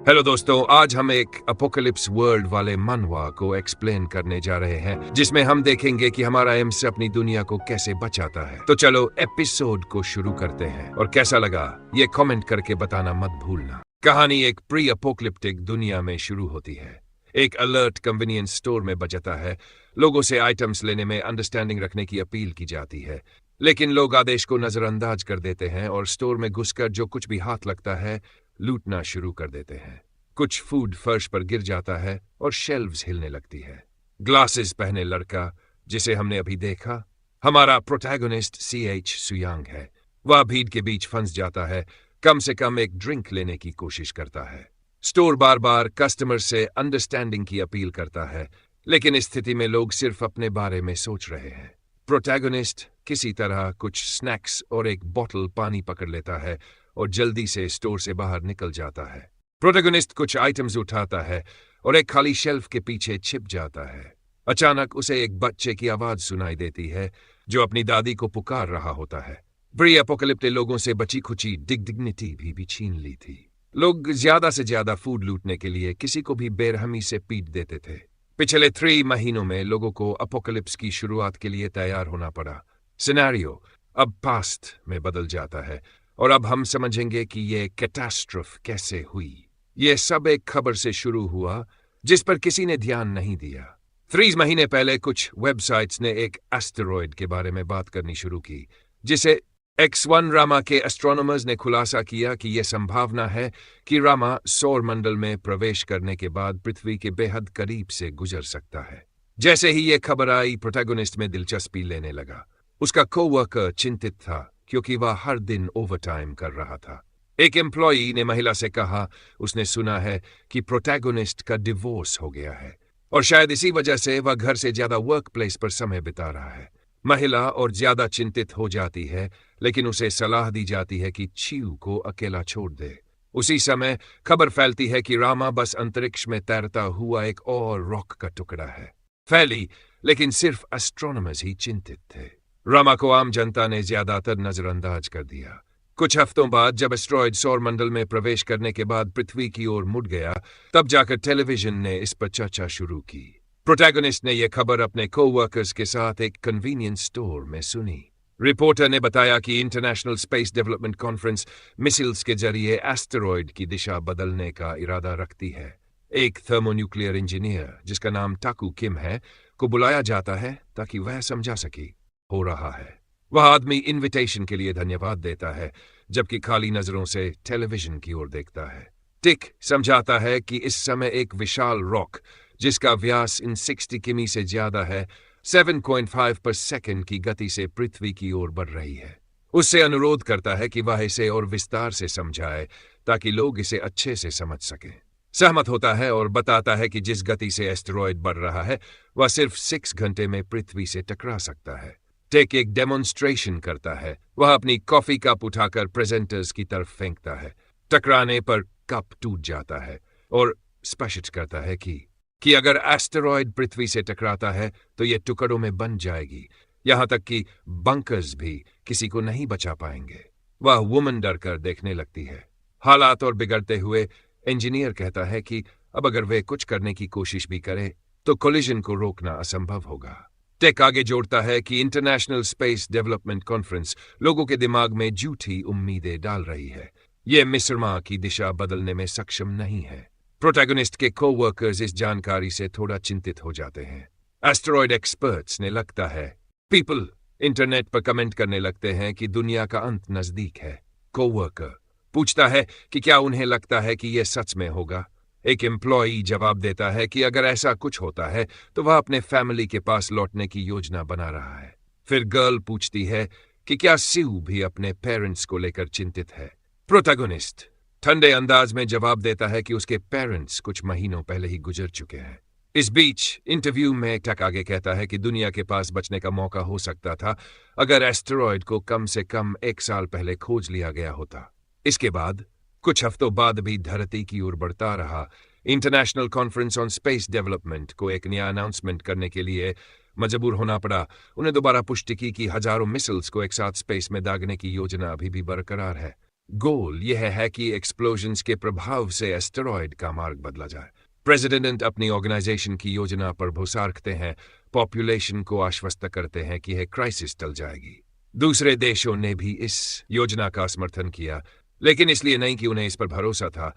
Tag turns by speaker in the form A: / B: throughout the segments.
A: Hello दोस्तों, आज हम एक अपोकलिप्स वर्ल्ड वाले मनवा को एक्सप्लेन करने जा रहे हैं जिसमें हम देखेंगे कि हमारा एम्स अपनी दुनिया को कैसे बचाता है। तो चलो एपिसोड को शुरू करते हैं और कैसा लगा ये कमेंट करके बताना मत भूलना। कहानी एक प्री अपोकलिप्टिक दुनिया में शुरू होती है। एक अलर्ट कन्वीनियंस स्टोर में बचता है। लोगों से आइटम्स लेने में अंडरस्टैंडिंग रखने की अपील की जाती है, लेकिन लोग आदेश को नजरअंदाज कर देते हैं और स्टोर में घुसकर जो कुछ भी हाथ लगता है लूटना शुरू कर देते हैं। कुछ फूड फर्श पर गिर जाता है और शेल्व्स हिलने लगती है। ग्लासेस पहने लड़का जिसे हमने अभी देखा, हमारा प्रोटैगनिस्ट CH सुयांग है। वह भीड़ के बीच फंस जाता है, कम से कम एक ड्रिंक लेने की कोशिश करता है। स्टोर बार बार कस्टमर से अंडरस्टैंडिंग की अपील करता है, लेकिन इस स्थिति में लोग सिर्फ अपने बारे में सोच रहे हैं। प्रोटैगनिस्ट किसी तरह कुछ स्नैक्स और एक बोतल पानी पकड़ लेता है और जल्दी से स्टोर से बाहर निकल जाता है। प्रोटैगनिस्ट कुछ आइटम्स उठाता है और एक खाली शेल्फ के पीछे छिप जाता है। अचानक उसे एक बच्चे की आवाज सुनाई देती है जो अपनी दादी को पुकार रहा होता है। प्री एपोकलिप्टिक लोगों से बची खुची डिग्निटी भी छीन ली थी। लोग ज्यादा से ज्यादा फूड लूटने के लिए किसी को भी बेरहमी से पीट देते थे। पिछले 3 महीनों में लोगों को अपोकलिप्स की शुरुआत के लिए तैयार होना पड़ा। सिनेरियो अब पास्ट में बदल जाता है और अब हम समझेंगे कि ये कैटास्ट्रोफ कैसे हुई। ये सब एक खबर से शुरू हुआ जिस पर किसी ने ध्यान नहीं दिया। 3 महीने पहले कुछ वेबसाइट्स ने एक एस्टेरॉयड के बारे में बात करनी शुरू की, जिसे X1 रामा के एस्ट्रोनॉमर्स ने खुलासा किया कि यह संभावना है कि रामा सौर मंडल में प्रवेश करने के बाद पृथ्वी के बेहद करीब से गुजर सकता है। जैसे ही यह खबर आई, प्रोटैगनिस्ट में दिलचस्पी लेने लगा। उसका कोवर्कर चिंतित था क्योंकि वह हर दिन ओवरटाइम कर रहा था। एक एम्प्लॉई ने महिला से कहा उसने सुना है कि प्रोटैगनिस्ट का डिवोर्स हो गया है और शायद इसी वजह से वह घर से ज्यादा वर्क प्लेस पर समय बिता रहा है। महिला और ज्यादा चिंतित हो जाती है, लेकिन उसे सलाह दी जाती है कि चीव को अकेला छोड़ दे। उसी समय खबर फैलती है कि रामा बस अंतरिक्ष में तैरता हुआ एक और रॉक का टुकड़ा है। फैली, लेकिन सिर्फ एस्ट्रोनॉमर्स ही चिंतित थे। रामा को आम जनता ने ज्यादातर नजरअंदाज कर दिया। कुछ हफ्तों बाद जब एस्ट्रॉयड सौर मंडल में प्रवेश करने के बाद पृथ्वी की ओर मुड़ गया, तब जाकर टेलीविजन ने इस पर चर्चा शुरू की। प्रोटैगनिस्ट ने यह खबर अपने कोवर्कर्स के साथ एक कन्वीनियंस स्टोर में सुनी। रिपोर्टर ने बताया कि international space development conference missiles के जरिए एस्टेरॉयड की दिशा बदलने का इरादा रखती है। एक थर्मोन्यूक्लियर इंजीनियर जिसका नाम टाकू किम है को बुलाया जाता है ताकि वह समझा सके हो रहा है। वह आदमी इनविटेशन के लिए धन्यवाद देता है, जबकि खाली नजरों से टेलीविजन की ओर देखता है। टिक समझाता है कि इस समय एक विशाल रॉक जिसका व्यास इन 60 किमी से ज्यादा है 7.5 पर सेकंड की गति से पृथ्वी की ओर बढ़ रही है। उससे अनुरोध करता है कि वह इसे और विस्तार से समझाए ताकि लोग इसे अच्छे से समझ सकें। सहमत होता है और बताता है कि जिस गति से एस्टेरॉयड बढ़ रहा है वह सिर्फ 6 घंटे में पृथ्वी से टकरा सकता है। टेक एक डेमोन्स्ट्रेशन करता है। वह अपनी कॉफी कप उठाकर प्रेजेंटर्स की तरफ फेंकता है। टकराने पर कप टूट जाता है और स्पष्ट करता है कि अगर एस्टेरॉयड पृथ्वी से टकराता है तो यह टुकड़ों में बन जाएगी, यहां तक कि बंकर्स भी किसी को नहीं बचा पाएंगे। वह वुमन डर कर देखने लगती है। हालात और बिगड़ते हुए इंजीनियर कहता है कि अब अगर वे कुछ करने की कोशिश भी करे तो कोलिजन को रोकना असंभव होगा। टेक आगे जोड़ता है कि इंटरनेशनल स्पेस डेवलपमेंट कॉन्फ्रेंस लोगों के दिमाग में झूठी उम्मीदें डाल रही है। यह मिस्रमा की दिशा बदलने में सक्षम नहीं है। प्रोटैगनिस्ट के कोवर्कर्स इस जानकारी से थोड़ा चिंतित हो जाते हैं। एस्टेरॉयड एक्सपर्ट्स ने लगता है पीपल इंटरनेट पर कमेंट करने लगते हैं कि दुनिया का अंत नजदीक है। कोवर्कर पूछता है कि क्या उन्हें लगता है कि यह सच में होगा। एक एम्प्लॉई जवाब देता है कि अगर ऐसा कुछ होता है तो वह अपने फैमिली के पास लौटने की योजना बना रहा है। फिर गर्ल पूछती है कि क्या स्यू भी अपने पेरेंट्स को लेकर चिंतित है। प्रोटैगनिस्ट ठंडे अंदाज में जवाब देता है कि उसके पेरेंट्स कुछ महीनों पहले ही गुजर चुके हैं। इस बीच इंटरव्यू में टक आगे कहता है कि दुनिया के पास बचने का मौका हो सकता था अगर एस्टेरॉयड को कम से कम 1 साल पहले खोज लिया गया होता। इसके बाद कुछ हफ्तों बाद भी धरती की ओर बढ़ता रहा। International conference on space development को एक नया अनाउंसमेंट करने के लिए मजबूर होना पड़ा। उन्हें दोबारा पुष्टि की कि हजारों मिसाइल्स को एक साथ स्पेस में दागने की योजना अभी भी बरकरार है। गोल यह है कि एक्सप्लोजन्स के प्रभाव से एस्टेरॉयड का मार्ग बदला जाए। प्रेसिडेंट अपनी ऑर्गेनाइजेशन की योजना पर भरोसा रखते हैं, पॉपुलेशन को आश्वस्त करते हैं कि यह क्राइसिस टल जाएगी। दूसरे देशों ने भी इस योजना का समर्थन किया, लेकिन इसलिए नहीं कि उन्हें इस पर भरोसा था,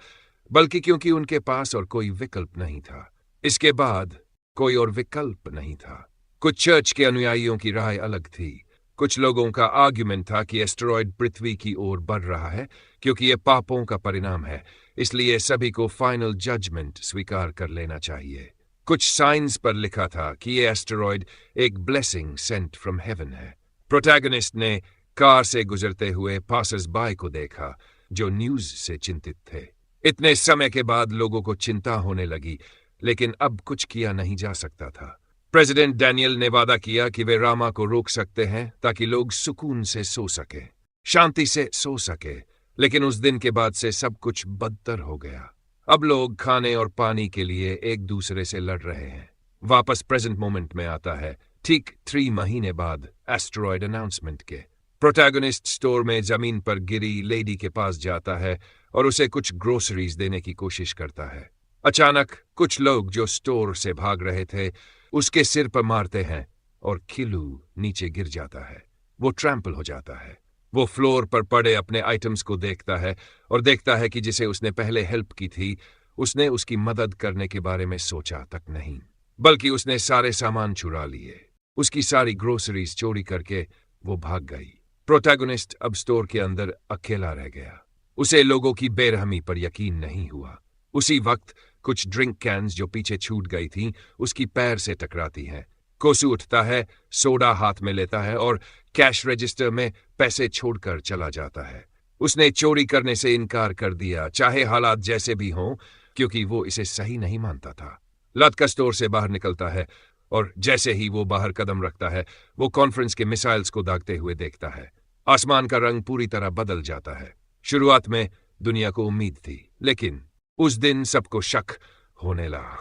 A: बल्कि क्योंकि उनके पास और कोई विकल्प नहीं था। इसके बाद कोई और विकल्प नहीं था। कुछ चर्च के अनुयायियों की राय अलग थी। कुछ लोगों का आर्ग्यूमेंट था कि एस्टेरॉयड पृथ्वी की ओर बढ़ रहा है क्योंकि यह पापों का परिणाम है, इसलिए सभी को फाइनल जजमेंट स्वीकार कर लेना चाहिए। कुछ साइंस पर लिखा था कि यह एस्टेरॉयड एक ब्लेसिंग सेंट फ्रॉम हेवन है। प्रोटैगनिस्ट ने कार से गुजरते हुए पासर्स बाय को देखा जो न्यूज से चिंतित थे। इतने समय के बाद लोगों को चिंता होने लगी, लेकिन अब कुछ किया नहीं जा सकता था। प्रेसिडेंट डैनियल ने वादा किया कि वे रामा को रोक सकते हैं ताकि लोग सुकून से सो सके, शांति से सो सके, लेकिन उस दिन के बाद से सब कुछ बदतर हो गया। अब लोग खाने और पानी के लिए एक दूसरे से लड़ रहे हैं। वापस प्रेजेंट मोमेंट में आता है, ठीक 3 महीने बाद एस्टेरॉयड अनाउंसमेंट के। प्रोटैगनिस्ट स्टोर में जमीन पर गिरी लेडी के पास जाता है और उसे कुछ ग्रोसरीज देने की कोशिश करता है। अचानक कुछ लोग जो स्टोर से भाग रहे थे उसके सिर पर मारते हैं और किलू नीचे गिर जाता है। वो ट्रैम्पल हो जाता है। वो फ्लोर पर पड़े अपने आइटम्स को देखता है और देखता है कि जिसे उसने पहले हेल्प की थी उसने उसकी मदद करने के बारे में सोचा तक नहीं, बल्कि उसने सारे सामान चुरा लिए। उसकी सारी ग्रोसरीज चोरी करके वो भाग गई। प्रोटैगनिस्ट अब स्टोर के अंदर अकेला रह गया। उसे लोगों की बेरहमी पर यकीन नहीं हुआ। उसी वक्त कुछ ड्रिंक कैन्स जो पीछे छूट गई थीं उसकी पैर से टकराती हैं। कोसू उठता है, सोडा हाथ में लेता है और कैश रजिस्टर में पैसे छोड़कर चला जाता है। उसने चोरी करने से इनकार कर दिया, चाहे हालात जैसे भी हों, क्योंकि वो इसे सही नहीं मानता था। लत का स्टोर से बाहर निकलता है और जैसे ही वो बाहर कदम रखता है वो कॉन्फ्रेंस के मिसाइल्स को दागते हुए देखता है। आसमान का रंग पूरी तरह बदल जाता है। शुरुआत में दुनिया को उम्मीद थी, लेकिन उस दिन सबको शक होने लगा।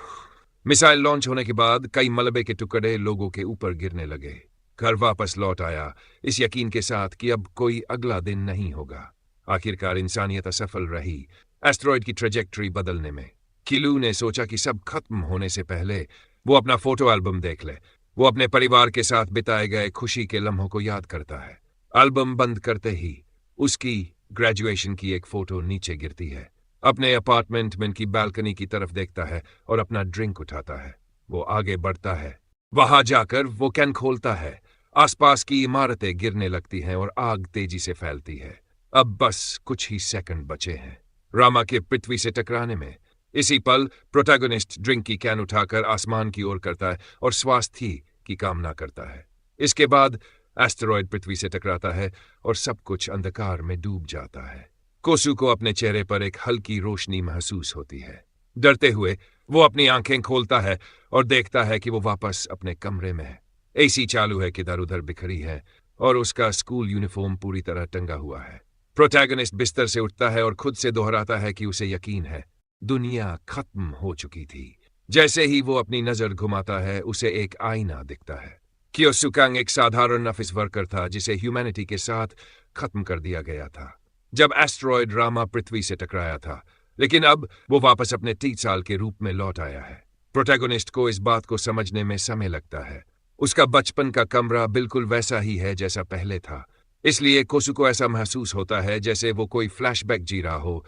A: मिसाइल लॉन्च होने के बाद कई मलबे के टुकड़े लोगों के ऊपर गिरने लगे। घर वापस लौट आया इस यकीन के साथ कि अब कोई अगला दिन नहीं होगा। आखिरकार इंसानियत असफल रही एस्टेरॉयड की ट्रेजेक्टरी बदलने में। किलू ने सोचा कि सब खत्म होने से पहले वो अपना फोटो एल्बम देख ले। वो अपने परिवार के साथ बिताए गए खुशी के लम्हों को याद करता है। एल्बम बंद करते ही उसकी ग्रेजुएशन की एक फोटो नीचे गिरती है। अपने अपार्टमेंट में की बालकनी की तरफ देखता है और अपना ड्रिंक उठाता है। वो आगे बढ़ता है। वहां जाकर वो कैन खोलता है। आसपास की इमारतें गिरने लगती हैं और आग तेजी से फैलती है। अब बस कुछ ही सेकंड बचे हैं रामा के पृथ्वी से टकराने में। इसी पल प्रोटैगनिस्ट ड्रिंक की कैन उठाकर आसमान की ओर करता है और स्वास्थ्य की कामना करता है। इसके बाद एस्टेरॉयड पृथ्वी से टकराता है और सब कुछ अंधकार में डूब जाता है। कोसू को अपने चेहरे पर एक हल्की रोशनी महसूस होती है। डरते हुए वो अपनी आंखें खोलता है और देखता है कि वो वापस अपने कमरे में है। एसी चालू है, किधर उधर बिखरी है और उसका स्कूल यूनिफॉर्म पूरी तरह टंगा हुआ है। प्रोटैगनिस्ट बिस्तर से उठता है और खुद से दोहराता है कि उसे यकीन है दुनिया खत्म हो चुकी थी। जैसे ही वो अपनी नजर घुमाता है उसे एक आईना दिखता है। कियोसुकांग एक साधारण ऑफिस वर्कर था जिसे ह्यूमैनिटी के साथ खत्म कर दिया गया था जब एस्टेरॉयड रामा पृथ्वी से टकराया था, लेकिन अब वो वापस अपने 30 साल के रूप में लौट आया है। प्रोटैगनिस्ट को इस बात को समझने में समय लगता है। उसका बचपन का कमरा बिल्कुल वैसा ही है जैसा पहले था, इसलिए कोसू को ऐसा महसूस होता है जैसे वो कोई फ्लैशबैक जी रहा हो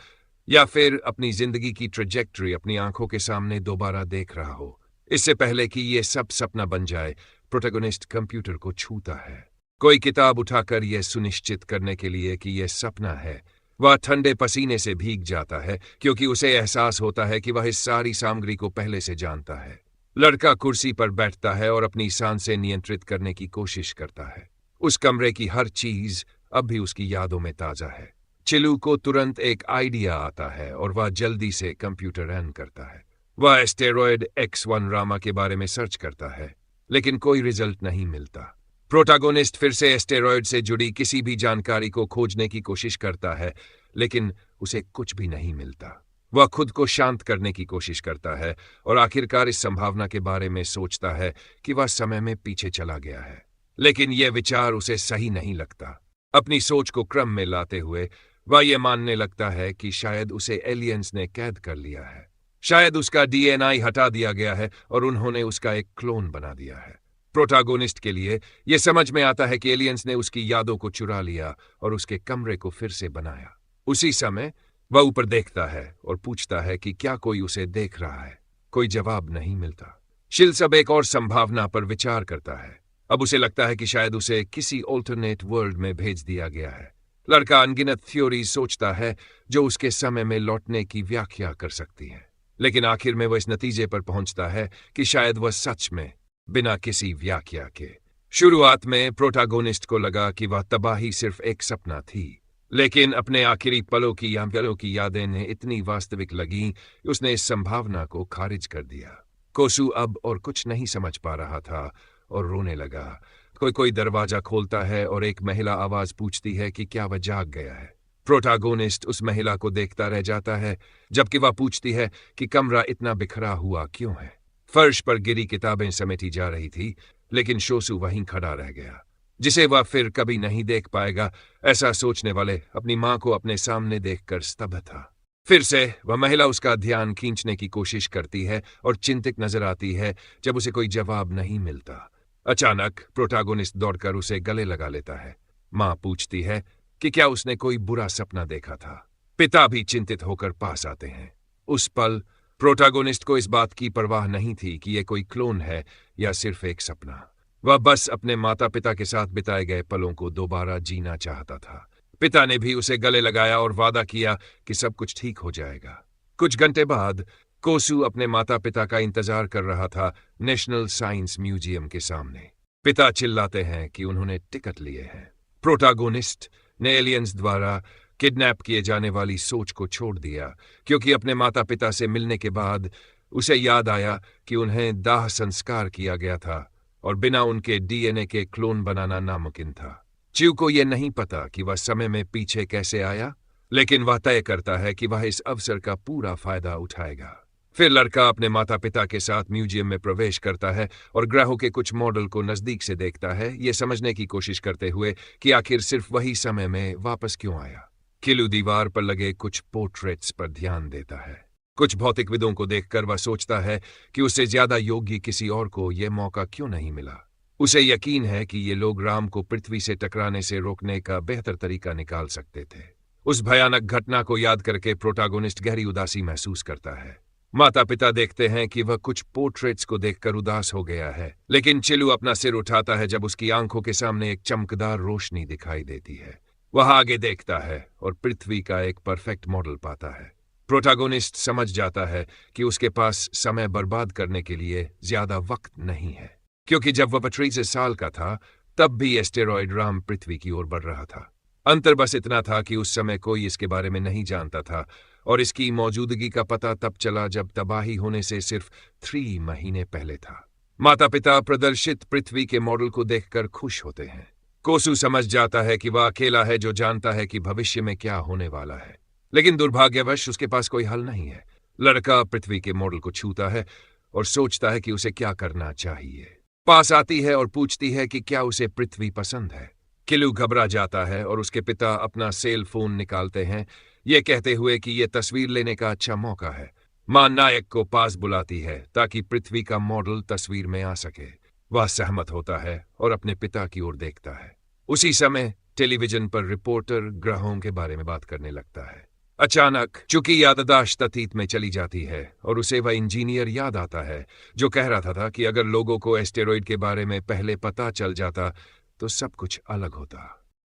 A: या फिर अपनी जिंदगी की ट्रेजेक्टरी अपनी आंखों के सामने दोबारा देख रहा हो। इससे पहले कि ये सब सपना बन जाए, प्रोटैगनिस्ट कंप्यूटर को छूता है। कोई किताब उठाकर यह सुनिश्चित करने के लिए कि यह सपना है, वह ठंडे पसीने से भीग जाता है क्योंकि उसे एहसास होता है कि वह इस सारी सामग्री को पहले से जानता है। लड़का कुर्सी पर बैठता है और अपनी सांसें नियंत्रित करने की कोशिश करता है। उस कमरे की हर चीज अब भी उसकी यादों में ताजा है। चिलू को तुरंत एक आइडिया आता है और वह जल्दी से कंप्यूटर रन करता है। वह एस्टेरॉयड X1 रामा के बारे में सर्च करता है, लेकिन कोई रिजल्ट नहीं मिलता। प्रोटैगनिस्ट फिर से एस्टेरॉयड से जुड़ी किसी भी जानकारी को खोजने की कोशिश करता है, लेकिन उसे कुछ भी नहीं मिलता। वह खुद को शांत करने की कोशिश करता है और आखिरकार इस संभावना के बारे में सोचता है कि वह समय में पीछे चला गया है, लेकिन यह विचार उसे सही नहीं लगता। अपनी सोच को क्रम में लाते हुए वह ये मानने लगता है कि शायद उसे एलियंस ने कैद कर लिया है। शायद उसका डीएनए हटा दिया गया है और उन्होंने उसका एक क्लोन बना दिया है। प्रोटागोनिस्ट के लिए यह समझ में आता है कि एलियंस ने उसकी यादों को चुरा लिया और उसके कमरे को फिर से बनाया। उसी समय वह ऊपर देखता है और पूछता है कि क्या कोई उसे देख रहा है। कोई जवाब नहीं मिलता। शिल सब एक और संभावना पर विचार करता है। अब उसे लगता है कि शायद उसे किसी ऑल्टरनेट वर्ल्ड में भेज दिया गया है। लड़का अनगिनत थ्योरी सोचता है जो उसके समय में लौटने की व्याख्या कर सकती है, लेकिन आखिर में वह इस नतीजे पर पहुंचता है कि शायद वह सच में बिना किसी व्याख्या के। शुरुआत में प्रोटागोनिस्ट को लगा कि वह तबाही सिर्फ एक सपना थी, लेकिन अपने आखिरी पलों की यादें ने इतनी वास्तविक लगी कि उसने इस संभावना को खारिज कर दिया। कोसू अब और कुछ नहीं समझ पा रहा था और रोने लगा। कोई दरवाजा खोलता है और एक महिला आवाज पूछती है कि क्या वह जाग गया है। प्रोटागोनिस्ट उस महिला को देखता रह जाता है जबकि वह पूछती है कि कमरा इतना बिखरा हुआ क्यों है। फर्श पर गिरी किताबें समेटी जा रही थी, लेकिन शोसू वहीं खड़ा रह गया, जिसे वह फिर कभी नहीं देख पाएगा। ऐसा सोचने वाले अपनी मां को अपने सामने देखकर स्तब्ध था। फिर से वह महिला उसका ध्यान खींचने की कोशिश करती है और चिंतित नजर आती है जब उसे कोई जवाब नहीं मिलता। अचानक प्रोटागोनिस्ट दौड़कर उसे गले लगा लेता है। मां पूछती है कि क्या उसने कोई बुरा सपना देखा था। पिता भी चिंतित होकर पास आते हैं। उस पल प्रोटागोनिस्ट को इस बात की परवाह नहीं थी कि यह कोई क्लोन है या सिर्फ एक सपना। वह बस अपने माता पिता के साथ बिताए गए पलों को दोबारा जीना चाहता था। पिता ने भी उसे गले लगाया और वादा किया कि सब कुछ ठीक हो जाएगा। कुछ घंटे बाद कोसू अपने माता पिता का इंतजार कर रहा था नेशनल साइंस म्यूजियम के सामने। पिता चिल्लाते हैं कि उन्होंने टिकट लिए हैं। प्रोटागोनिस्ट ने एलियंस द्वारा किडनैप किए जाने वाली सोच को छोड़ दिया, क्योंकि अपने माता पिता से मिलने के बाद उसे याद आया कि उन्हें दाह संस्कार किया गया था और बिना उनके डीएनए के क्लोन बनाना नामुमकिन था। च्यू को यह नहीं पता कि वह समय में पीछे कैसे आया, लेकिन वह तय करता है कि वह इस अवसर का पूरा फायदा उठाएगा। फिर लड़का अपने माता पिता के साथ म्यूजियम में प्रवेश करता है और ग्रहों के कुछ मॉडल को नजदीक से देखता है, ये समझने की कोशिश करते हुए कि आखिर सिर्फ वही समय में वापस क्यों आया। किलू दीवार पर लगे कुछ पोर्ट्रेट्स पर ध्यान देता है। कुछ भौतिकविदों को देखकर वह सोचता है कि उससे ज्यादा योग्य किसी और को यह मौका क्यों नहीं मिला। उसे यकीन है कि ये लोग राम को पृथ्वी से टकराने से रोकने का बेहतर तरीका निकाल सकते थे। उस भयानक घटना को याद करके प्रोटागोनिस्ट गहरी उदासी महसूस करता है। माता पिता देखते हैं कि वह कुछ पोर्ट्रेट्स को देखकर उदास हो गया है, लेकिन चिलू अपना सिर उठाता है जब उसकी आंखों के सामने एक चमकदार रोशनी दिखाई देती है। वह आगे देखता है और पृथ्वी का एक परफेक्ट मॉडल पाता है। प्रोटागोनिस्ट समझ जाता है कि उसके पास समय बर्बाद करने के लिए ज्यादा वक्त नहीं है, क्योंकि जब वह 32 साल का था तब भी एस्टेरॉयड राम पृथ्वी की ओर बढ़ रहा था। अंतर बस इतना था कि उस समय कोई इसके बारे में नहीं जानता था और इसकी मौजूदगी का पता तब चला जब तबाही होने से सिर्फ 3 महीने पहले था। माता पिता प्रदर्शित पृथ्वी के मॉडल को देखकर खुश होते हैं। कोसू समझ जाता है कि वह अकेला है जो जानता है कि भविष्य में क्या होने वाला है, लेकिन दुर्भाग्यवश उसके पास कोई हल नहीं है। लड़का पृथ्वी के मॉडल को छूता है और सोचता है कि उसे क्या करना चाहिए। पास आती है और पूछती है कि क्या उसे पृथ्वी पसंद है। किलू घबरा जाता है और उसके पिता अपना सेल फोन निकालते हैं, ये कहते हुए कि यह तस्वीर लेने का अच्छा मौका है। मां नायक को पास बुलाती है ताकि पृथ्वी का मॉडल तस्वीर में आ सके। वह सहमत होता है और अपने पिता की ओर देखता है। उसी समय टेलीविजन पर रिपोर्टर ग्रहों के बारे में बात करने लगता है। अचानक चूंकि याददाश्त अतीत में चली जाती है और उसे वह इंजीनियर याद आता है जो कह रहा था कि अगर लोगों को एस्टेरॉयड के बारे में पहले पता चल जाता तो सब कुछ अलग होता।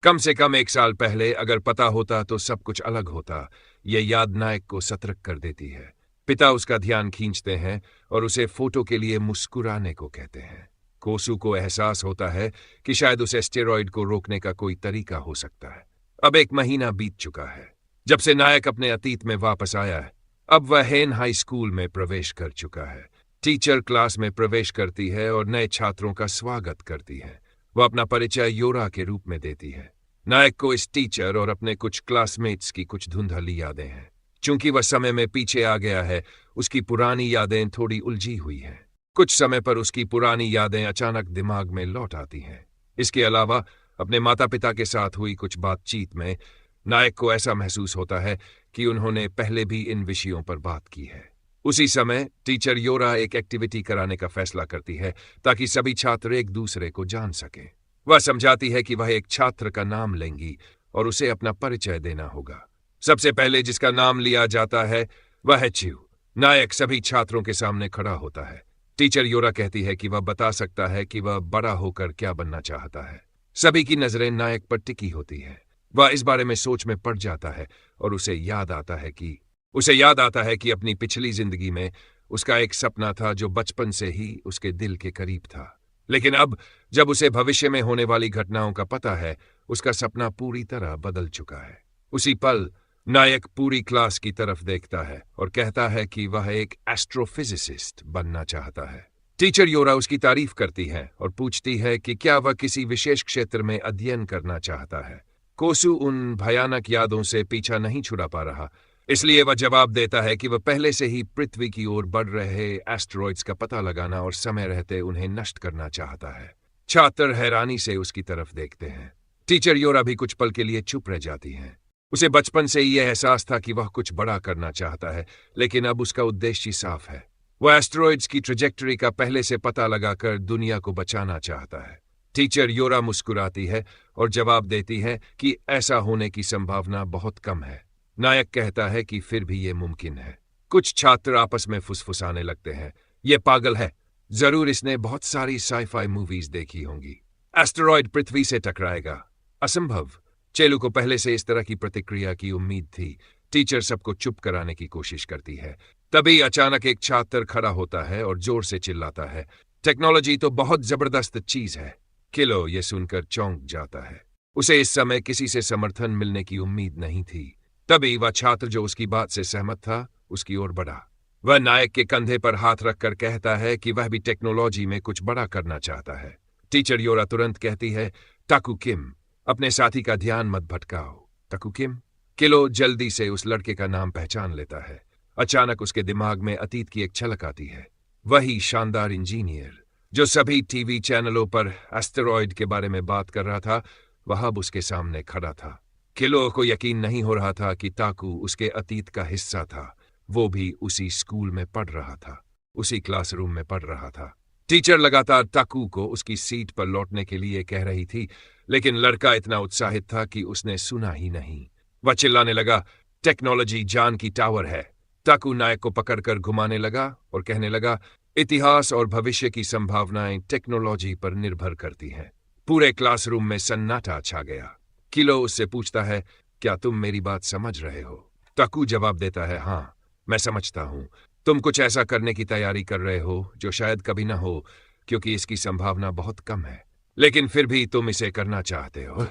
A: कम से कम 1 साल पहले अगर पता होता तो सब कुछ अलग होता। यह याद नायक को सतर्क कर देती है। पिता उसका ध्यान खींचते हैं और उसे फोटो के लिए मुस्कुराने को कहते हैं। कोसू को एहसास होता है कि शायद उस एस्टेरॉयड को रोकने का कोई तरीका हो सकता है। अब 1 महीना बीत चुका है जब से नायक अपने अतीत में वापस आया है। अब वह हेन हाई स्कूल में प्रवेश कर चुका है। टीचर क्लास में प्रवेश करती है और नए छात्रों का स्वागत करती है। वह अपना परिचय योरा के रूप में देती है। नायक को इस टीचर और अपने कुछ क्लासमेट्स की कुछ धुंधली यादें हैं। चूंकि वह समय में पीछे आ गया है, उसकी पुरानी यादें थोड़ी उलझी हुई हैं। कुछ समय पर उसकी पुरानी यादें अचानक दिमाग में लौट आती हैं। इसके अलावा अपने माता पिता के साथ हुई कुछ बातचीत में नायक को ऐसा महसूस होता है कि उन्होंने पहले भी इन विषयों पर बात की है। उसी समय टीचर योरा एक एक्टिविटी कराने का फैसला करती है ताकि सभी छात्र एक दूसरे को जान सकें। वह समझाती है कि वह एक छात्र का नाम लेंगी और उसे अपना परिचय देना होगा। सबसे पहले जिसका नाम लिया जाता है वह है च्यू। नायक सभी छात्रों के सामने खड़ा होता है। टीचर योरा कहती है कि वह बता सकता है कि वह बड़ा होकर क्या बनना चाहता है। सभी की नजरें नायक पर टिकी होती है। वह इस बारे में सोच में पड़ जाता है और उसे याद आता है कि अपनी पिछली जिंदगी में उसका एक सपना था जो बचपन से ही उसके दिल के करीब था। लेकिन अब जब उसे भविष्य में होने वाली घटनाओं का पता है, उसका सपना पूरी तरह बदल चुका है। उसी पल नायक पूरी क्लास की तरफ देखता है और कहता है कि वह एक एस्ट्रोफिजिसिस्ट बनना चाहता है। टीचर योरा उसकी तारीफ करती है और पूछती है कि क्या वह किसी विशेष क्षेत्र में अध्ययन करना चाहता है। कोसू उन भयानक यादों से पीछा नहीं छुड़ा पा रहा, इसलिए वह जवाब देता है कि वह पहले से ही पृथ्वी की ओर बढ़ रहे एस्टेरॉइड्स का पता लगाना और समय रहते उन्हें नष्ट करना चाहता है। छात्र हैरानी से उसकी तरफ देखते हैं। टीचर योरा भी कुछ पल के लिए चुप रह जाती हैं। उसे बचपन से ही यह एहसास था कि वह कुछ बड़ा करना चाहता है, लेकिन अब उसका उद्देश्य साफ है। वह एस्टेरॉइड्स की ट्रेजेक्टरी का पहले से पता लगाकर दुनिया को बचाना चाहता है। टीचर योरा मुस्कुराती है और जवाब देती है कि ऐसा होने की संभावना बहुत कम है। नायक कहता है कि फिर भी ये मुमकिन है। कुछ छात्र आपस में फुसफुसाने लगते हैं, ये पागल है, जरूर इसने बहुत सारी साई-फाई मूवीज देखी होंगी। एस्टेरॉइड पृथ्वी से टकराएगा, असंभव। चेलू को पहले से इस तरह की प्रतिक्रिया की उम्मीद थी। टीचर सबको चुप कराने की कोशिश करती है। तभी अचानक एक छात्र खड़ा होता है और जोर से चिल्लाता है, टेक्नोलॉजी तो बहुत जबरदस्त चीज है। किलो ये सुनकर चौंक जाता है। उसे इस समय किसी से समर्थन मिलने की उम्मीद नहीं थी। तभी वह छात्र जो उसकी बात से सहमत था उसकी ओर बढ़ा। वह नायक के कंधे पर हाथ रखकर कहता है कि वह भी टेक्नोलॉजी में कुछ बड़ा करना चाहता है। टीचर योरा तुरंत कहती है, टाकू किम, अपने साथी का ध्यान मत भटकाओ। टाकू किम? किलो जल्दी से उस लड़के का नाम पहचान लेता है। अचानक उसके दिमाग में अतीत की एक झलक आती है। वही शानदार इंजीनियर जो सभी टीवी चैनलों पर एस्टेरॉइड के बारे में बात कर रहा था, वह अब उसके सामने खड़ा था। किलो को यकीन नहीं हो रहा था कि टाकू उसके अतीत का हिस्सा था। वो भी उसी स्कूल में पढ़ रहा था, उसी क्लासरूम में पढ़ रहा था। टीचर लगातार टाकू को उसकी सीट पर लौटने के लिए कह रही थी, लेकिन लड़का इतना उत्साहित था कि उसने सुना ही नहीं। वह चिल्लाने लगा, टेक्नोलॉजी जान की टावर है। टाकू नायक को पकड़कर घुमाने लगा और कहने लगा, इतिहास और भविष्य की संभावनाएं टेक्नोलॉजी पर निर्भर करती हैं। पूरे क्लासरूम में सन्नाटा छा गया। किलो उससे पूछता है, क्या तुम मेरी बात समझ रहे हो? टाकू जवाब देता है, हाँ, मैं समझता हूँ। तुम कुछ ऐसा करने की तैयारी कर रहे हो जो शायद कभी ना हो, क्योंकि इसकी संभावना बहुत कम है, लेकिन फिर भी तुम इसे करना चाहते हो।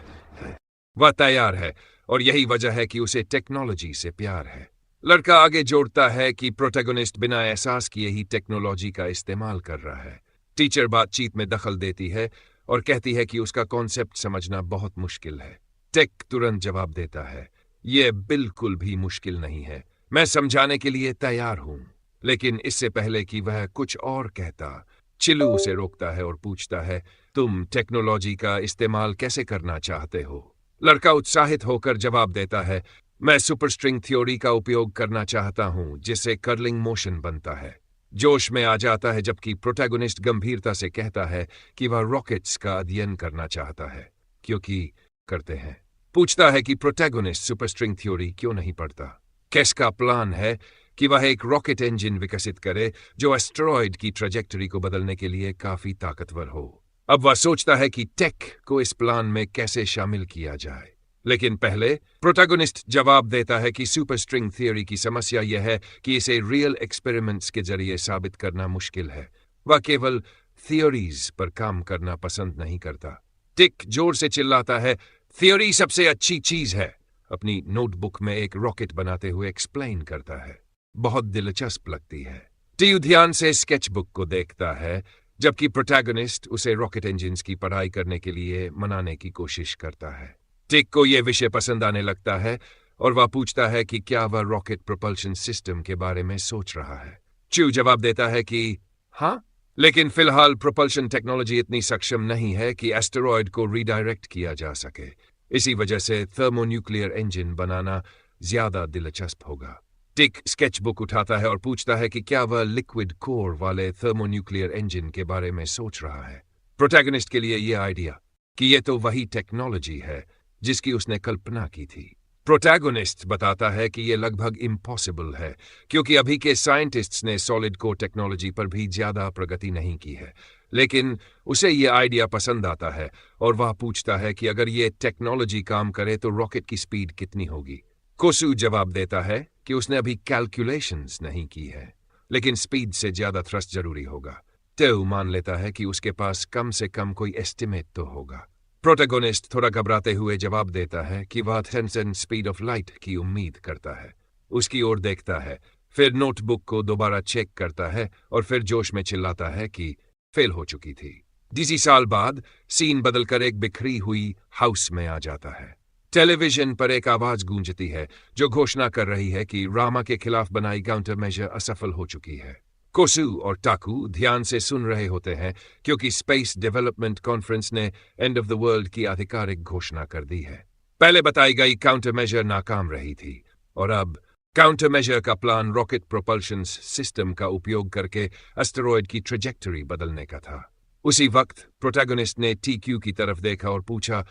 A: वह तैयार है और यही वजह है कि उसे टेक्नोलॉजी से प्यार है। लड़का आगे जोड़ता है कि प्रोटैगनिस्ट बिना एहसास किए ही टेक्नोलॉजी का इस्तेमाल कर रहा है। टीचर बातचीत में दखल देती है और कहती है कि उसका कॉन्सेप्ट समझना बहुत मुश्किल है। टेक तुरंत जवाब देता है, यह बिल्कुल भी मुश्किल नहीं है, मैं समझाने के लिए तैयार हूं। लेकिन इससे पहले कि वह कुछ और कहता, चिलू उसे रोकता है और पूछता है, तुम टेक्नोलॉजी का इस्तेमाल कैसे करना चाहते हो? लड़का उत्साहित होकर जवाब देता है, मैं सुपरस्ट्रिंग थ्योरी का उपयोग करना चाहता हूं, जिससे कर्लिंग मोशन बनता है। जोश में आ जाता है, जबकि प्रोटैगनिस्ट गंभीरता से कहता है कि वह रॉकेट्स का अध्ययन करना चाहता है। क्योंकि करते हैं। पूछता है कि प्रोटैगनिस्ट सुपरस्ट्रिंग थ्योरी क्यों नहीं पढ़ता। कैस का प्लान है कि वह एक रॉकेट इंजन विकसित करे जो एस्टेरॉइड की ट्रेजेक्टरी को बदलने के लिए काफी ताकतवर हो। अब वह सोचता है कि टेक को इस प्लान में कैसे शामिल किया जाए। लेकिन पहले प्रोटैगनिस्ट जवाब देता है कि सुपरस्ट्रिंग थ्योरी की समस्या यह है कि इसे रियल एक्सपेरिमेंट्स के जरिए साबित करना मुश्किल है। वह केवल थियोरीज पर काम करना पसंद नहीं करता। टिक जोर से चिल्लाता है, थ्योरी सबसे अच्छी चीज है। अपनी नोटबुक में एक रॉकेट बनाते हुए एक्सप्लेन करता है। बहुत दिलचस्प लगती है। टीयू ध्यान से स्केचबुक को देखता है, जबकि प्रोटैगनिस्ट उसे रॉकेट इंजन्स की पढ़ाई करने के लिए मनाने की कोशिश करता है। टिक को यह विषय पसंद आने लगता है और वह पूछता है कि क्या वह रॉकेट प्रोपल्शन सिस्टम के बारे में सोच रहा है। च्यू जवाब देता है कि हाँ, लेकिन फिलहाल प्रोपल्शन टेक्नोलॉजी इतनी सक्षम नहीं है कि एस्टेरॉयड को रीडायरेक्ट किया जा सके। इसी वजह से थर्मोन्यूक्लियर इंजन बनाना ज्यादा दिलचस्प होगा। टिक स्केचबुक उठाता है और पूछता है कि क्या वह लिक्विड कोर वाले थर्मोन्यूक्लियर इंजन के बारे में सोच रहा है। प्रोटैगनिस्ट के लिए यह आइडिया कि यह तो वही टेक्नोलॉजी है जिसकी उसने कल्पना की थी। प्रोटैगनिस्ट बताता है कि यह लगभग इम्पॉसिबल है क्योंकि अभी के साइंटिस्ट्स ने सॉलिड कोर टेक्नोलॉजी पर भी ज्यादा प्रगति नहीं की है, लेकिन उसे यह आइडिया पसंद आता है और वह पूछता है कि अगर यह टेक्नोलॉजी काम करे तो रॉकेट की स्पीड कितनी होगी। कोसू जवाब देता है कि उसने अभी कैलकुलेशंस नहीं की है, लेकिन स्पीड से ज्यादा थ्रस्ट जरूरी होगा। टेउ मान लेता है कि उसके पास कम से कम कोई एस्टिमेट तो होगा। प्रोटैगनिस्ट थोड़ा घबराते हुए जवाब देता है कि वह 10 स्पीड ऑफ लाइट की उम्मीद करता है। उसकी ओर देखता है, फिर नोटबुक को दोबारा चेक करता है और फिर जोश में चिल्लाता है कि फेल हो चुकी थी। 20 साल बाद सीन बदलकर एक बिखरी हुई हाउस में आ जाता है। टेलीविजन पर एक आवाज गूंजती है जो घोषणा कर रही है कि रामा के खिलाफ बनाई काउंटर मेजर असफल हो चुकी है। कोसू और टाकू ध्यान से सुन रहे होते हैं क्योंकि स्पेस डेवलपमेंट कॉन्फ्रेंस ने एंड ऑफ द वर्ल्ड की आधिकारिक घोषणा कर दी है। पहले बताई गई काउंटर मेजर नाकाम रही थी और अब काउंटर मेजर का प्लान रॉकेट प्रोपल्शन सिस्टम का उपयोग करके एस्टेरॉयड की ट्रेजेक्टरी बदलने का था। उसी वक्त प्रोटैगनिस्ट ने टीक्यू की तरफ देखा और पूछा,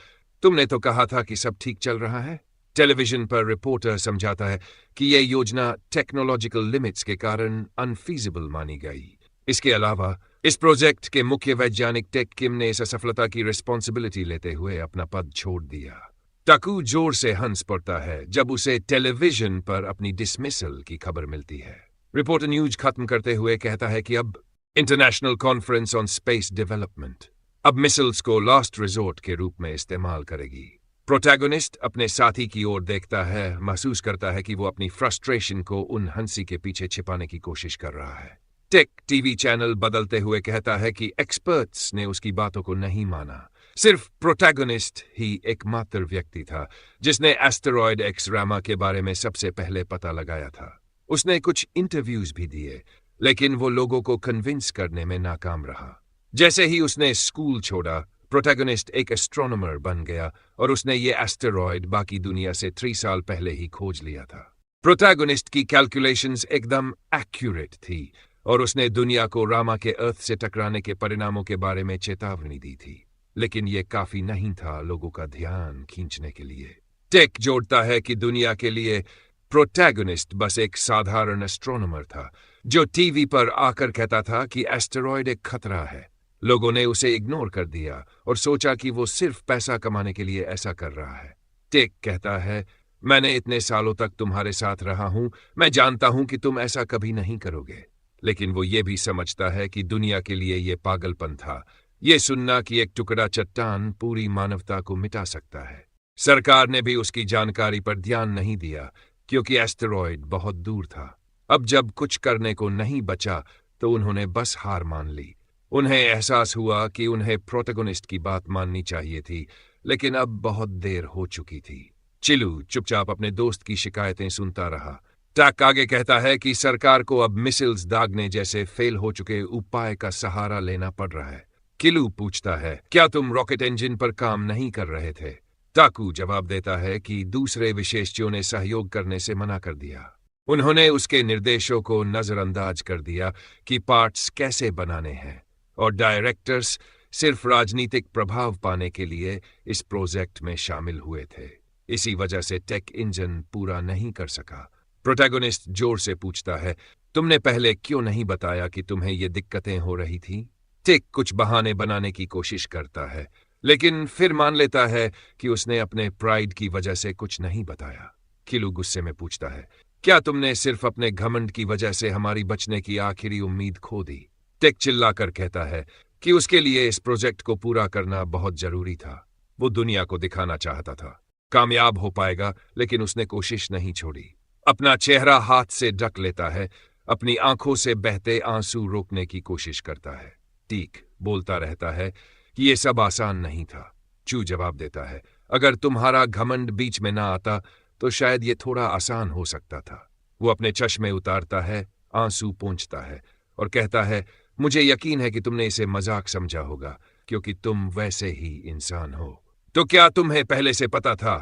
A: तुमने तो कहा था कि सब ठीक चल रहा है। टेलीविजन पर रिपोर्टर समझाता है कि यह योजना टेक्नोलॉजिकल लिमिट्स के कारण अनफीजिबल मानी गई। इसके अलावा इस प्रोजेक्ट के मुख्य वैज्ञानिक टेक किम ने इस असफलता की रिस्पॉन्सिबिलिटी लेते हुए अपना पद छोड़ दिया। टाकू जोर से हंस पड़ता है जब उसे टेलीविजन पर अपनी डिसमिसल की खबर मिलती है। रिपोर्टर न्यूज खत्म करते हुए कहता है कि अब international conference on space development अब मिसाइल्स को लास्ट रिजोर्ट के रूप में इस्तेमाल करेगी। प्रोटैगनिस्ट अपने साथी की ओर देखता है, महसूस करता है कि वो अपनी फ्रस्ट्रेशन को उन हंसी के पीछे छिपाने की कोशिश कर रहा है। टेक टीवी चैनल बदलते हुए कहता है कि एक्सपर्ट्स ने उसकी बातों को नहीं माना। सिर्फ प्रोटैगनिस्ट ही एकमात्र व्यक्ति था जिसने एस्टेरॉयड एक्स रामा के बारे में सबसे पहले पता लगाया था। उसने कुछ इंटरव्यूज भी दिए, लेकिन वो लोगों को कन्विंस करने में नाकाम रहा। जैसे ही उसने स्कूल छोड़ा, प्रोटैगनिस्ट एक एस्ट्रोनॉमर बन गया और उसने ये एस्टेरॉयड बाकी दुनिया से 3 साल पहले ही खोज लिया था। प्रोटैगनिस्ट की कैलकुलेशंस एकदम एक्यूरेट थी और उसने दुनिया को रामा के अर्थ से टकराने के परिणामों के बारे में चेतावनी दी थी, लेकिन यह काफी नहीं था लोगों का ध्यान खींचने के लिए। टेक जोड़ता है कि दुनिया के लिए प्रोटैगनिस्ट बस एक साधारण एस्ट्रोनॉमर था जो टीवी पर आकर कहता था कि एस्टेरॉयड एक खतरा है। लोगों ने उसे इग्नोर कर दिया और सोचा कि वो सिर्फ पैसा कमाने के लिए ऐसा कर रहा है। टेक कहता है, मैंने इतने सालों तक तुम्हारे साथ रहा हूं, मैं जानता हूं कि तुम ऐसा कभी नहीं करोगे। लेकिन वो ये भी समझता है कि दुनिया के लिए ये पागलपन था, ये सुनना कि एक टुकड़ा चट्टान पूरी मानवता को मिटा सकता है। सरकार ने भी उसकी जानकारी पर ध्यान नहीं दिया क्योंकि एस्टेरॉयड बहुत दूर था। अब जब कुछ करने को नहीं बचा तो उन्होंने बस हार मान ली। उन्हें एहसास हुआ कि उन्हें प्रोटैगनिस्ट की बात माननी चाहिए थी, लेकिन अब बहुत देर हो चुकी थी। चिलू चुपचाप अपने दोस्त की शिकायतें सुनता रहा। टैक आगे कहता है कि सरकार को अब मिसाइल्स दागने जैसे फेल हो चुके उपाय का सहारा लेना पड़ रहा है। किलू पूछता है, क्या तुम रॉकेट इंजन पर काम नहीं कर रहे थे? टाकू जवाब देता है कि दूसरे विशेषज्ञों ने सहयोग करने से मना कर दिया। उन्होंने उसके निर्देशों को नजरअंदाज कर दिया कि पार्ट्स कैसे बनाने हैं, और डायरेक्टर्स सिर्फ राजनीतिक प्रभाव पाने के लिए इस प्रोजेक्ट में शामिल हुए थे। इसी वजह से टेक इंजन पूरा नहीं कर सका। प्रोटैगनिस्ट जोर से पूछता है, तुमने पहले क्यों नहीं बताया कि तुम्हें ये दिक्कतें हो रही थी? टेक कुछ बहाने बनाने की कोशिश करता है, लेकिन फिर मान लेता है कि उसने अपने प्राइड की वजह से कुछ नहीं बताया। किलू गुस्से में पूछता है, क्या तुमने सिर्फ अपने घमंड की वजह से हमारी बचने की आखिरी उम्मीद खो दी? टेक चिल्लाकर कहता है कि उसके लिए इस प्रोजेक्ट को पूरा करना बहुत जरूरी था। वो दुनिया को दिखाना चाहता था। कामयाब हो पाएगा, लेकिन उसने कोशिश नहीं छोड़ी। अपना चेहरा हाथ से ढक लेता है, अपनी आंखों से बहते आंसू रोकने की कोशिश करता है। टीक बोलता रहता है कि ये सब आसान नहीं था। चू जवाब देता है, अगर तुम्हारा घमंड बीच में ना आता तो शायद ये थोड़ा आसान हो सकता था। वो अपने चश्मे उतारता है, आंसू पोंछता है और कहता है, मुझे यकीन है कि तुमने इसे मजाक समझा होगा, क्योंकि तुम वैसे ही इंसान हो। तो क्या तुम्हें पहले से पता था?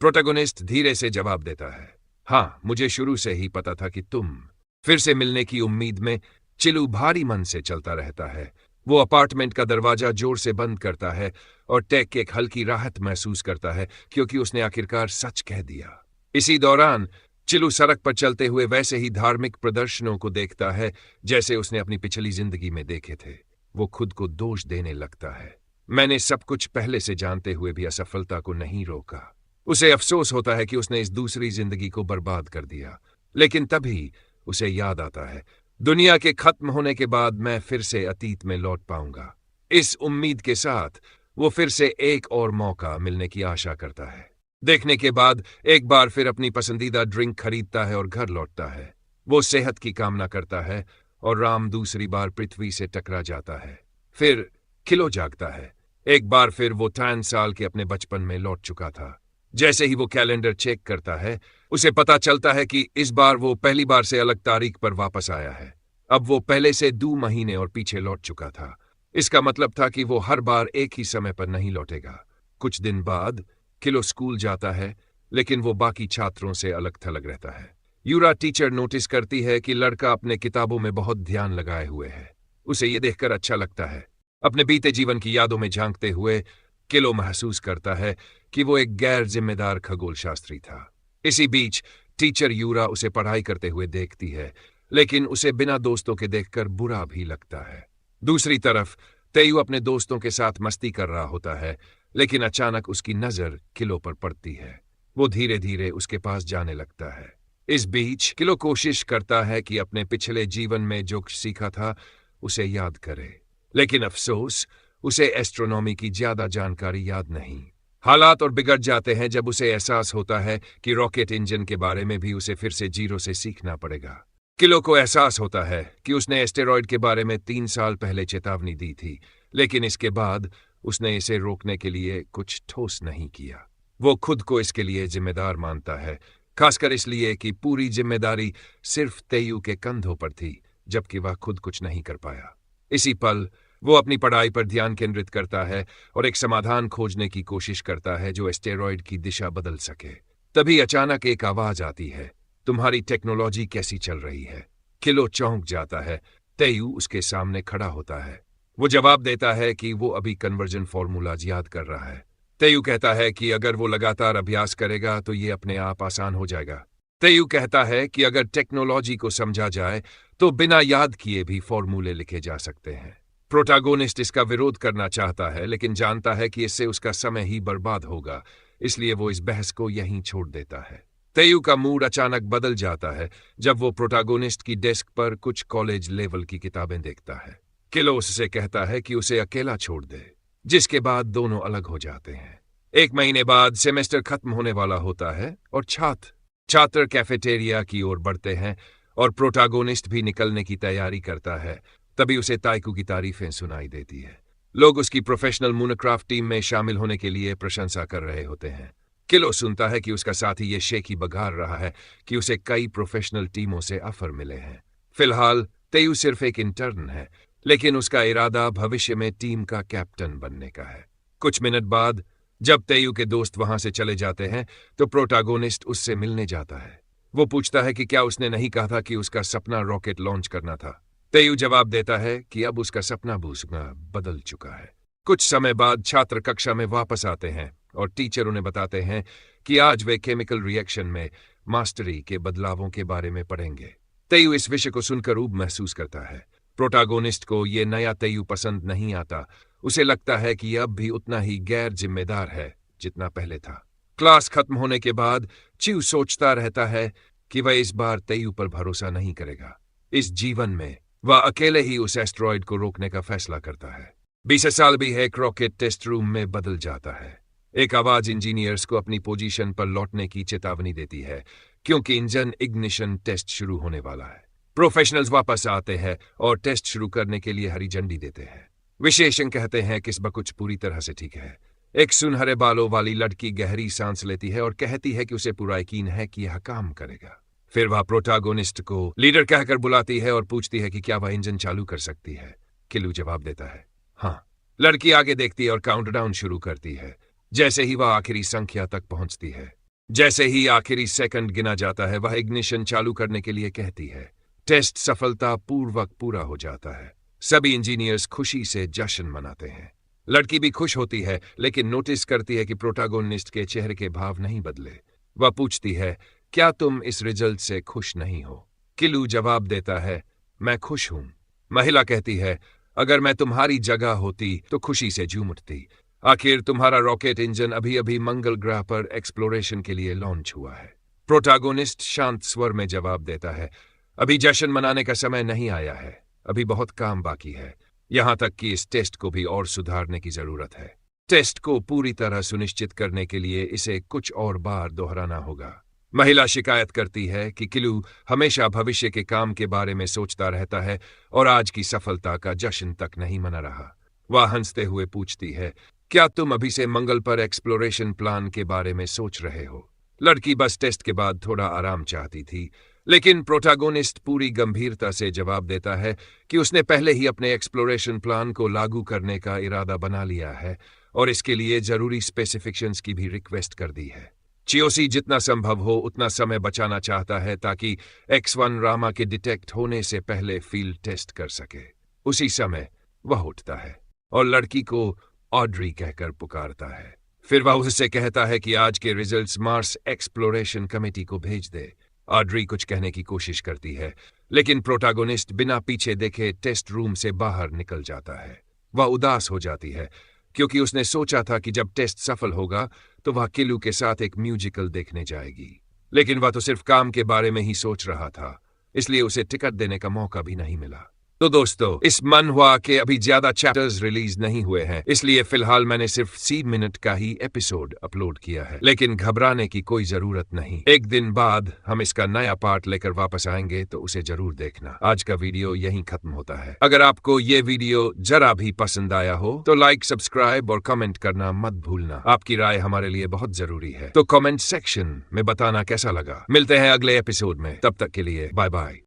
A: प्रोटैगोनिस्ट धीरे से जवाब देता है। हाँ, मुझे शुरू से ही पता था कि तुम। फिर से मिलने की उम्मीद में चिलू भारी मन से चलता रहता है। वो अपार्टमेंट का दरवाजा जोर से बंद करता है और टेक एक हल्की राहत महसूस करता है क्योंकि उसने आखिरकार सच कह दिया। इसी दौरान चिलू सड़क पर चलते हुए वैसे ही धार्मिक प्रदर्शनों को देखता है जैसे उसने अपनी पिछली जिंदगी में देखे थे। वो खुद को दोष देने लगता है। मैंने सब कुछ पहले से जानते हुए भी असफलता को नहीं रोका। उसे अफसोस होता है कि उसने इस दूसरी जिंदगी को बर्बाद कर दिया। लेकिन तभी उसे याद आता है, दुनिया के खत्म होने के बाद मैं फिर से अतीत में लौट पाऊंगा। इस उम्मीद के साथ वो फिर से एक और मौका मिलने की आशा करता है। देखने के बाद एक बार फिर अपनी पसंदीदा ड्रिंक खरीदता है और घर लौटता है। वो सेहत की कामना करता है और राम दूसरी बार पृथ्वी से टकरा जाता है। फिर किलो जागता है। एक बार फिर वो 3 साल के अपने बचपन में लौट चुका था। जैसे ही वो कैलेंडर चेक करता है, उसे पता चलता है कि इस बार वो पहली बार से अलग तारीख पर वापस आया है। अब वो पहले से 2 महीने और पीछे लौट चुका था। इसका मतलब था कि वो हर बार एक ही समय पर नहीं लौटेगा। कुछ दिन बाद किलो स्कूल जाता है, लेकिन वो बाकी छात्रों से अलग थलग रहता है। यूरा टीचर नोटिस करती है कि लड़का अपने किताबों में बहुत ध्यान लगाए हुए है। उसे ये देखकर अच्छा लगता है। अपने बीते जीवन की यादों में झांकते हुए किलो महसूस करता है कि वो एक गैर जिम्मेदार खगोल शास्त्री था। इसी बीच टीचर यूरा उसे पढ़ाई करते हुए देखती है, लेकिन उसे बिना दोस्तों के देखकर बुरा भी लगता है। दूसरी तरफ तेयू अपने दोस्तों के साथ मस्ती कर रहा होता है, लेकिन अचानक उसकी नजर किलो पर पड़ती है। वो धीरे धीरे उसके पास जाने लगता है। इस बीच किलो कोशिश करता है कि अपने पिछले जीवन में जो सीखा था उसे याद करे, लेकिन अफसोस उसे एस्ट्रोनॉमी की ज्यादा जानकारी याद नहीं। हालात और बिगड़ जाते हैं जब उसे एहसास होता है कि रॉकेट इंजन के बारे में भी उसे फिर से जीरो से सीखना पड़ेगा। किलो को एहसास होता है कि उसने एस्टेरॉयड के बारे में 3 साल पहले चेतावनी दी थी, लेकिन इसके बाद उसने इसे रोकने के लिए कुछ ठोस नहीं किया। वो खुद को इसके लिए जिम्मेदार मानता है, खासकर इसलिए कि पूरी जिम्मेदारी सिर्फ तेयू के कंधों पर थी, जबकि वह खुद कुछ नहीं कर पाया। इसी पल वो अपनी पढ़ाई पर ध्यान केंद्रित करता है और एक समाधान खोजने की कोशिश करता है जो एस्टेरॉयड की दिशा बदल सके। तभी अचानक एक आवाज आती है, तुम्हारी टेक्नोलॉजी कैसी चल रही है? किलो चौंक जाता है। तेयू उसके सामने खड़ा होता है। वो जवाब देता है कि वो अभी कन्वर्जन फॉर्मूलाज याद कर रहा है। तेयू कहता है कि अगर वो लगातार अभ्यास करेगा तो ये अपने आप आसान हो जाएगा। तेयू कहता है कि अगर टेक्नोलॉजी को समझा जाए तो बिना याद किए भी फॉर्मूले लिखे जा सकते हैं। प्रोटैगोनिस्ट इसका विरोध करना चाहता है, लेकिन जानता है कि इससे उसका समय ही बर्बाद होगा, इसलिए वो इस बहस को यहीं छोड़ देता है। तेयू का मूड अचानक बदल जाता है जब वो प्रोटैगोनिस्ट की डेस्क पर कुछ कॉलेज लेवल की किताबें देखता है। किलो उससे कहता है कि उसे अकेला छोड़ दे, जिसके बाद दोनों अलग हो जाते हैं। 1 महीने बाद सेमेस्टर खत्म होने वाला होता है और छात्र कैफेटेरिया की ओर बढ़ते हैं और प्रोटैगोनिस्ट भी निकलने की तैयारी करता है। तभी उसे ताइकू की तारीफें सुनाई देती है। लोग उसकी प्रोफेशनल मूनक्राफ्ट टीम में शामिल होने के लिए प्रशंसा कर रहे होते हैं। किलो सुनता है कि उसका साथी ये शेखी बघार रहा है कि उसे कई प्रोफेशनल टीमों से ऑफर मिले हैं। फिलहाल तेयू सिर्फ एक इंटर्न है, लेकिन उसका इरादा भविष्य में टीम का कैप्टन बनने का है। कुछ मिनट बाद जब तेयू के दोस्त वहां से चले जाते हैं तो प्रोटैगोनिस्ट उससे मिलने जाता है। वो पूछता है कि क्या उसने नहीं कहा था कि उसका सपना रॉकेट लॉन्च करना था। तेयू जवाब देता है कि अब उसका सपना बदल चुका है। कुछ समय बाद छात्र कक्षा में वापस आते हैं और टीचर उन्हें बताते हैं कि आज वे केमिकल रिएक्शन में मास्टरी के बदलावों के बारे में पढ़ेंगे। तेयू इस विषय को सुनकर ऊब महसूस करता है। प्रोटैगोनिस्ट को ये नया तेयू पसंद नहीं आता। उसे लगता है कि अब भी उतना ही गैर जिम्मेदार है जितना पहले था। क्लास खत्म होने के बाद चिऊ सोचता रहता है कि वह इस बार तेयू पर भरोसा नहीं करेगा। इस जीवन में वह अकेले ही उस एस्ट्रॉयड को रोकने का फैसला करता है। 20 साल भी है, रॉकेट टेस्ट रूम में बदल जाता है। एक आवाज इंजीनियर्स को अपनी पोजीशन पर लौटने की चेतावनी देती है, क्योंकि इंजन इग्निशन टेस्ट शुरू होने वाला है। प्रोफेशनल्स वापस आते हैं और टेस्ट शुरू करने के लिए हरी झंडी देते हैं। विशेषज्ञ कहते हैं कि सब कुछ पूरी तरह से ठीक है। एक सुनहरे बालों वाली लड़की गहरी सांस लेती है और कहती है कि उसे पूरा यकीन है कि यह काम करेगा। फिर वह प्रोटैगोनिस्ट को लीडर कहकर बुलाती है और पूछती है कि क्या वह इंजन चालू कर सकती है। किलू जवाब देता है हाँ। लड़की आगे देखती है और काउंटडाउन शुरू करती है। जैसे ही वह आखिरी संख्या तक पहुंचती है, जैसे ही आखिरी सेकंड गिना जाता है, वह इग्निशन चालू करने के लिए कहती है। टेस्ट सफलतापूर्वक पूरा हो जाता है। सभी इंजीनियर्स खुशी से जश्न मनाते हैं। लड़की भी खुश होती है, लेकिन नोटिस करती है कि प्रोटैगोनिस्ट के चेहरे के भाव नहीं बदले। वह पूछती है, क्या तुम इस रिजल्ट से खुश नहीं हो? किलू जवाब देता है, मैं खुश हूं। महिला कहती है, अगर मैं तुम्हारी जगह होती तो खुशी से झूम उठती। आखिर तुम्हारा रॉकेट इंजन अभी अभी मंगल ग्रह पर एक्सप्लोरेशन के लिए लॉन्च हुआ है। प्रोटैगोनिस्ट शांत स्वर में जवाब देता है, अभी जश्न मनाने का समय नहीं आया है, अभी बहुत काम बाकी है। यहां तक कि इस टेस्ट को भी और सुधारने की जरूरत है। टेस्ट को पूरी तरह सुनिश्चित करने के लिए इसे कुछ और बार दोहराना होगा। महिला शिकायत करती है कि किलू हमेशा भविष्य के काम के बारे में सोचता रहता है और आज की सफलता का जश्न तक नहीं मना रहा। वह हंसते हुए पूछती है, क्या तुम अभी से मंगल पर एक्सप्लोरेशन प्लान के बारे में सोच रहे हो? लड़की बस टेस्ट के बाद थोड़ा आराम चाहती थी, लेकिन प्रोटैगोनिस्ट पूरी गंभीरता से जवाब देता है कि उसने पहले ही अपने एक्सप्लोरेशन प्लान को लागू करने का इरादा बना लिया है और इसके लिए जरूरी स्पेसिफिकेशंस की भी रिक्वेस्ट कर दी है। चियोसी जितना संभव हो उतना समय बचाना चाहता है ताकि X1 रामा के डिटेक्ट होने से पहले फील्ड टेस्ट कर सके। उसी समय वह उठता है और लड़की को ऑड्री कहकर पुकारता है। फिर वह उससे कहता है कि आज के रिजल्ट्स मार्स एक्सप्लोरेशन कमेटी को भेज दे। ऑड्री कुछ कहने की कोशिश करती है, लेकिन प्रोटैगोनिस्ट बिना पीछे देखे टेस्ट रूम से बाहर निकल जाता है। वह उदास हो जाती है क्योंकि उसने सोचा था कि जब टेस्ट सफल होगा तो वह किलू के साथ एक म्यूजिकल देखने जाएगी, लेकिन वह तो सिर्फ काम के बारे में ही सोच रहा था, इसलिए उसे टिकट देने का मौका भी नहीं मिला। तो दोस्तों, इस मनहवा के अभी ज्यादा चैप्टर्स रिलीज नहीं हुए हैं, इसलिए फिलहाल मैंने सिर्फ 3 मिनट का ही एपिसोड अपलोड किया है, लेकिन घबराने की कोई जरूरत नहीं। एक दिन बाद हम इसका नया पार्ट लेकर वापस आएंगे, तो उसे जरूर देखना। आज का वीडियो यहीं खत्म होता है। अगर आपको ये वीडियो जरा भी पसंद आया हो तो लाइक, सब्सक्राइब और कमेंट करना मत भूलना। आपकी राय हमारे लिए बहुत जरूरी है, तो कमेंट सेक्शन में बताना कैसा लगा। मिलते हैं अगले एपिसोड में, तब तक के लिए बाय बाय।